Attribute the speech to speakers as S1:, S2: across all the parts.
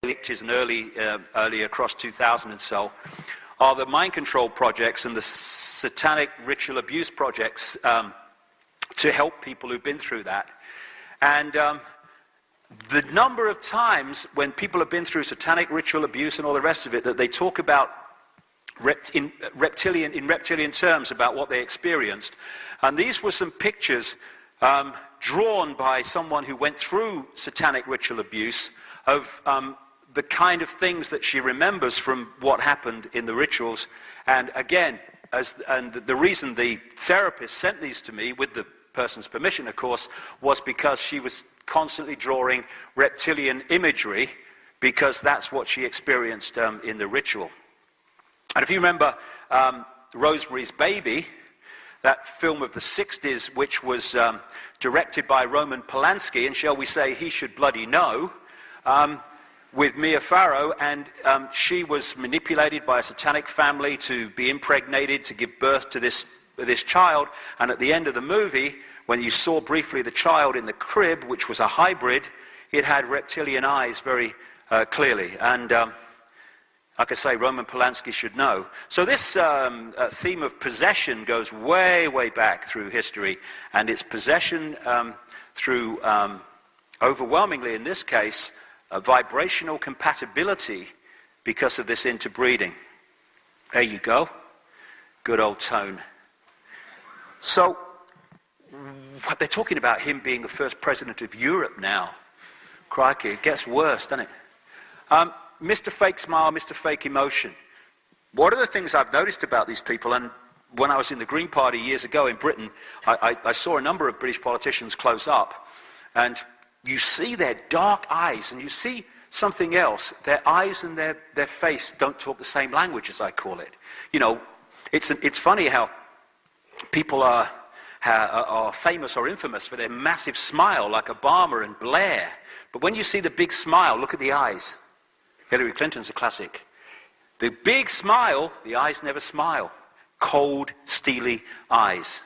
S1: and early across 2000 and so, are the mind control projects and the satanic ritual abuse projects to help people who've been through that. And the number of times when people have been through satanic ritual abuse and all the rest of it, that they talk about in reptilian terms about what they experienced. And these were some pictures drawn by someone who went through satanic ritual abuse of the kind of things that she remembers from what happened in the rituals. And again, the reason the therapist sent these to me, with the person's permission, of course, was because she was constantly drawing reptilian imagery, because that's what she experienced in the ritual. And if you remember Rosemary's Baby, that film of the 60s, which was directed by Roman Polanski, and shall we say he should bloody know, with Mia Farrow, and she was manipulated by a satanic family to be impregnated, to give birth to this child, and at the end of the movie, when you saw briefly the child in the crib, which was a hybrid, it had reptilian eyes very clearly. And like I say, Roman Polanski should know. So this theme of possession goes way, way back through history, and it's possession through, overwhelmingly in this case, vibrational compatibility because of this interbreeding. There you go. Good old tone. So, they're talking about him being the first president of Europe now. Crikey, it gets worse, doesn't it? Mr. Fake Smile, Mr. Fake Emotion. One of the things I've noticed about these people, and when I was in the Green Party years ago in Britain, I saw a number of British politicians close up, and you see their dark eyes, and you see something else. Their eyes and their face don't talk the same language, as I call it. You know, it's funny how people are famous or infamous for their massive smile, like Obama and Blair. But when you see the big smile, look at the eyes. Hillary Clinton's a classic. The big smile, the eyes never smile. Cold, steely eyes.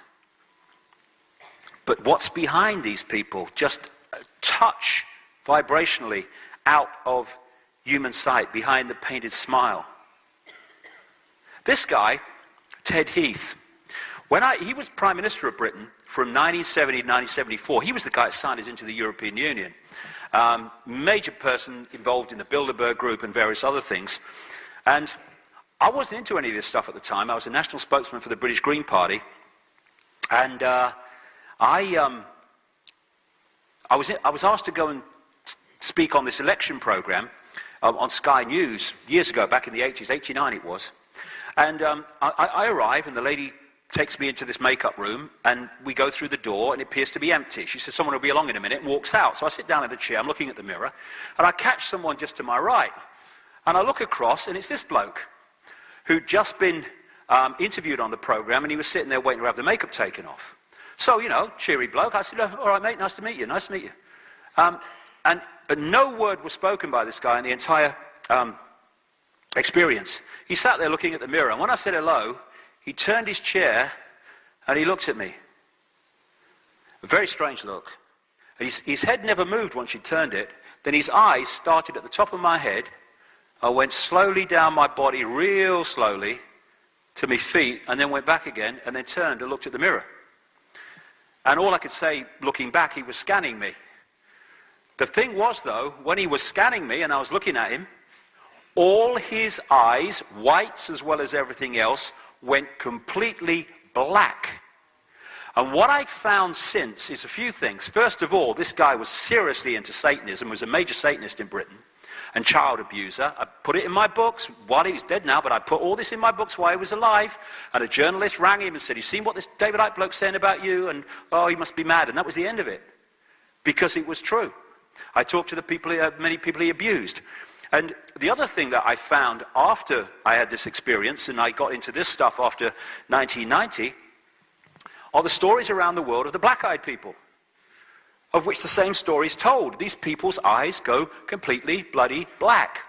S1: But what's behind these people? Just a touch, vibrationally, out of human sight, behind the painted smile. This guy, Ted Heath, he was Prime Minister of Britain from 1970 to 1974. He was the guy that signed us into the European Union. Major person involved in the Bilderberg Group and various other things. And I wasn't into any of this stuff at the time. I was a national spokesman for the British Green Party. And I was asked to go and speak on this election program on Sky News years ago, back in the 80s, 89 it was. And I arrive, and the lady takes me into this makeup room, and we go through the door, and it appears to be empty. She says, someone will be along in a minute, and walks out. So I sit down in the chair, I'm looking at the mirror, and I catch someone just to my right. And I look across, and it's this bloke who'd just been interviewed on the program, and he was sitting there waiting to have the makeup taken off. So, you know, cheery bloke. I said, oh, all right, mate, nice to meet you, nice to meet you. And no word was spoken by this guy in the entire experience. He sat there looking at the mirror, and when I said hello, he turned his chair, and he looked at me. A very strange look. His head never moved once he turned it. Then his eyes started at the top of my head. I went slowly down my body, real slowly, to my feet, and then went back again, and then turned and looked at the mirror. And all I could say, looking back, he was scanning me. The thing was, though, when he was scanning me and I was looking at him, all his eyes, whites as well as everything else, went completely black. And what I've found since is a few things. First of all, this guy was seriously into Satanism, was a major Satanist in Britain, and child abuser. I put it in my books while he's dead now, but I put all this in my books while he was alive. And a journalist rang him and said, you seen what this David Icke bloke's saying about you? And, oh, he must be mad. And that was the end of it, because it was true. I talked to many people he abused. And the other thing that I found after I had this experience, and I got into this stuff after 1990, are the stories around the world of the black-eyed people, of which the same story is told. These people's eyes go completely bloody black.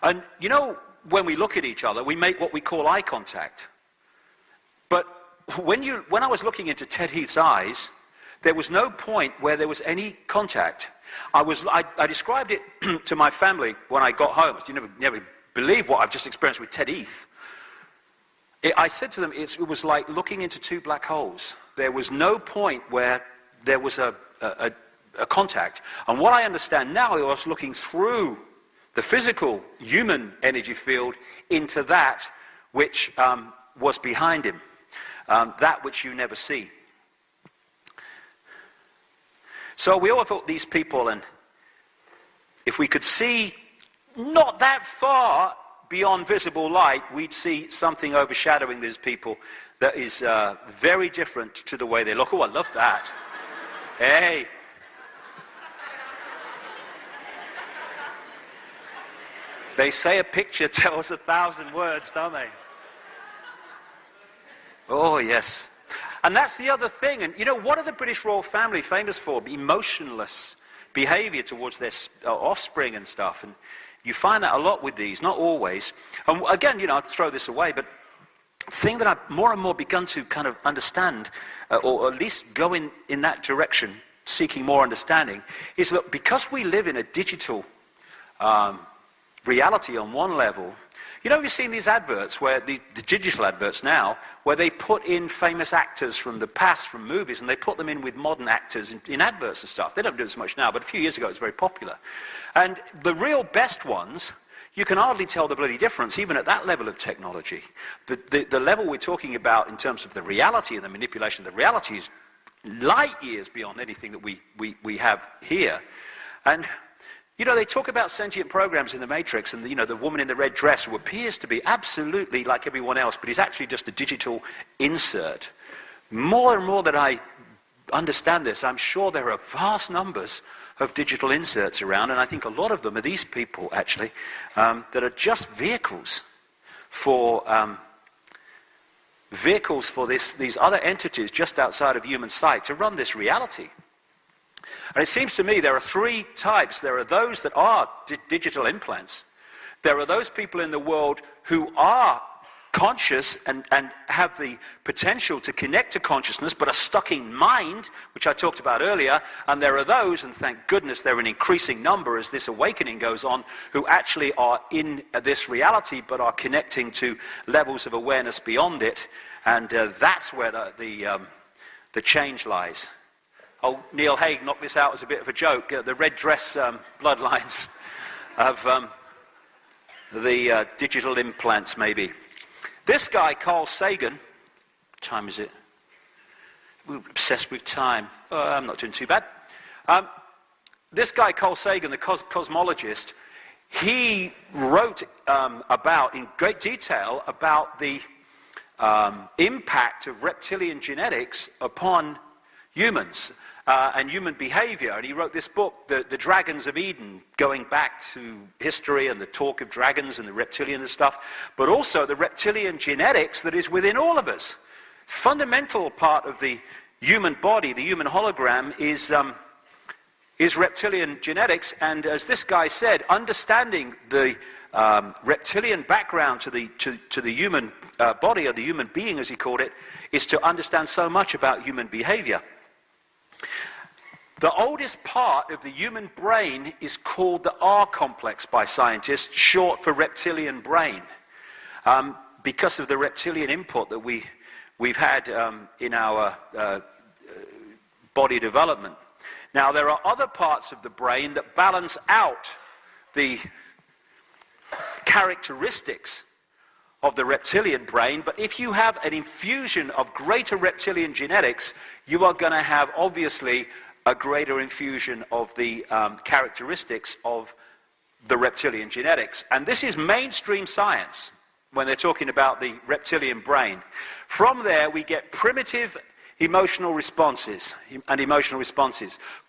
S1: And you know, when we look at each other, we make what we call eye contact. But when I was looking into Ted Heath's eyes, there was no point where there was any contact. I described it to my family when I got home. You never believe what I've just experienced with Ted Heath. I said to them, it was like looking into two black holes. There was no point where there was a contact. And what I understand now, I was looking through the physical human energy field into that which was behind him, that which you never see. So we all thought these people, and if we could see not that far beyond visible light, we'd see something overshadowing these people that is very different to the way they look. Oh, I love that. Hey. They say a picture tells 1,000 words, don't they? Oh, yes. And that's the other thing. And, what are the British royal family famous for? Emotionless behavior towards their offspring and stuff. And you find that a lot with these, not always. And again, I'd throw this away, but the thing that I've more and more begun to kind of understand, or at least go in that direction, seeking more understanding, is that because we live in a digital reality on one level, you've seen these adverts, where the digital adverts now, where they put in famous actors from the past, from movies, and they put them in with modern actors in adverts and stuff. They don't do it so much now, but a few years ago it was very popular. And the real best ones, you can hardly tell the bloody difference, even at that level of technology. The level we're talking about in terms of the reality and the manipulation of the reality is light years beyond anything that we have here. And they talk about sentient programs in the Matrix, and the woman in the red dress who appears to be absolutely like everyone else, but is actually just a digital insert. More and more that I understand this, I'm sure there are vast numbers of digital inserts around, and I think a lot of them are these people, actually, that are just vehicles for these other entities just outside of human sight to run this reality. And it seems to me there are three types. There are those that are digital implants. There are those people in the world who are conscious and have the potential to connect to consciousness, but are stuck in mind, which I talked about earlier. And there are those, and thank goodness they're an increasing number as this awakening goes on, who actually are in this reality, but are connecting to levels of awareness beyond it. And that's where the change lies. Oh, Neil Haig knocked this out as a bit of a joke. The red dress bloodlines of the digital implants, maybe. This guy, Carl Sagan, what time is it? We're obsessed with time. Oh, I'm not doing too bad. This guy, Carl Sagan, the cosmologist, he wrote about, in great detail, about the impact of reptilian genetics upon humans and human behavior. And he wrote this book, The Dragons of Eden, going back to history and the talk of dragons and the reptilian and stuff, but also the reptilian genetics that is within all of us. Fundamental part of the human body, the human hologram, is reptilian genetics. And as this guy said, understanding the reptilian background to the human body, or the human being as he called it, is to understand so much about human behavior. The oldest part of the human brain is called the R complex by scientists, short for reptilian brain, because of the reptilian input that we've had in our body development. Now, there are other parts of the brain that balance out the characteristics of the reptilian brain, but if you have an infusion of greater reptilian genetics, you are going to have, obviously, a greater infusion of the characteristics of the reptilian genetics. And this is mainstream science when they're talking about the reptilian brain. From there, we get primitive emotional responses,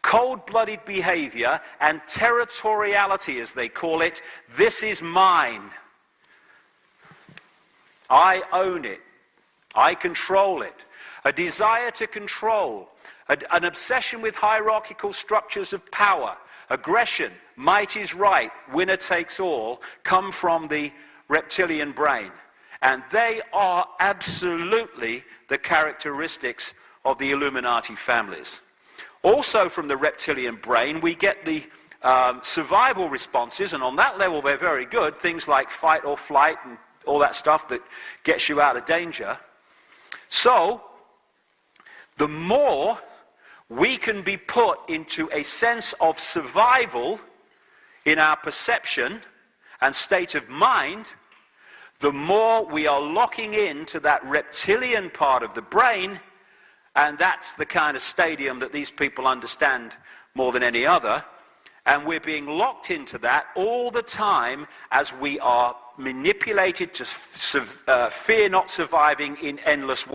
S1: cold-blooded behavior, and territoriality, as they call it. This is mine. I own it. I control it. A desire to control. An obsession with hierarchical structures of power. Aggression. Might is right. Winner takes all. Come from the reptilian brain. And they are absolutely the characteristics of the Illuminati families. Also from the reptilian brain, we get the survival responses, and on that level they're very good. Things like fight or flight and all that stuff that gets you out of danger. So, the more we can be put into a sense of survival in our perception and state of mind, the more we are locking into that reptilian part of the brain, and that's the kind of stadium that these people understand more than any other, and we're being locked into that all the time as we are manipulated to fear not surviving in endless